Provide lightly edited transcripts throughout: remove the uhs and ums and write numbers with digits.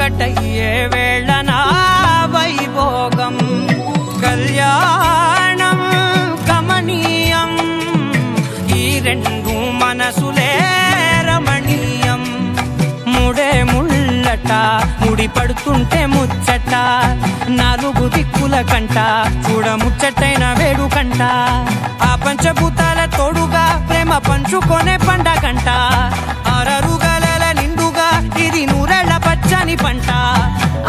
ఒక్కటయ్యే వేళన వైభోగం కళ్యాణం కమనీయం ఈ రెండు మనసులే రమణీయం ముడే ముళ్ళట ముడి పడుతుంటే ముచ్చట నాలుగు దిక్కుల కంట చూడ ముచ్చటైన వేడుకంట ఆ పంచభూతాల తోడుగా ప్రేమ పంచుకొనే పండగంట అరరుగలల నిండుగా ఇది నూరెళ్ళ పచ్చని పంట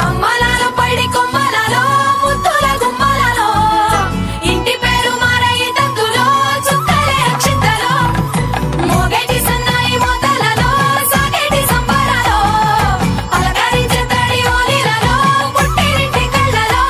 అమ్మలాలో పడి కొమ్మలలో ముద్దుల గుమ్మలలో ఇంటి పేరు మారయి తందులో చుక్కలే అక్షింతలో మోగేటి సన్నాయి మోతలలో సాగేటి సంబరాలో అలకరించే తడి ఓలిలలో పుట్టినింటి కళ్ళలో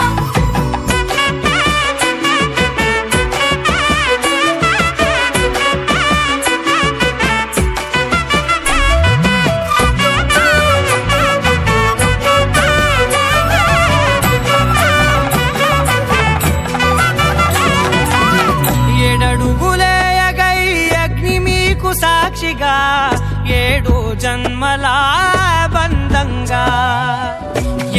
ఏడడుగులేయగై అగ్ని మీకు సాక్షిగా 7 జన్మల బంధంగా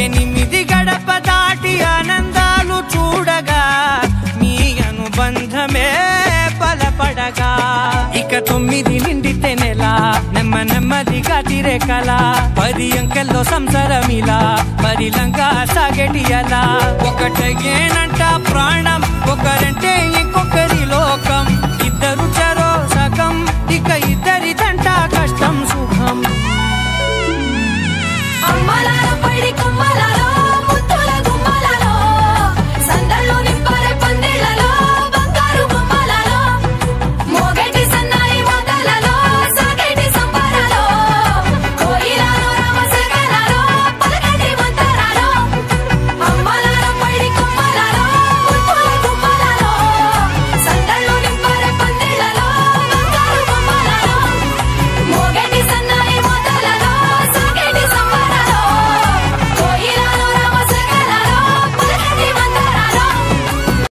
8 గడప దాటి ఆనందాలు చూడగా మీ అనుబంధమే బలపడగా ఇక 9 నిండితే నెల నెమ్మదిగా తిరేకల 10 అంకెల్లో సంసారమిలా పరిలంగా సాగేటి అలా ఒకటేనంట ప్రాణం ఒకరంటే ఇంకొకరు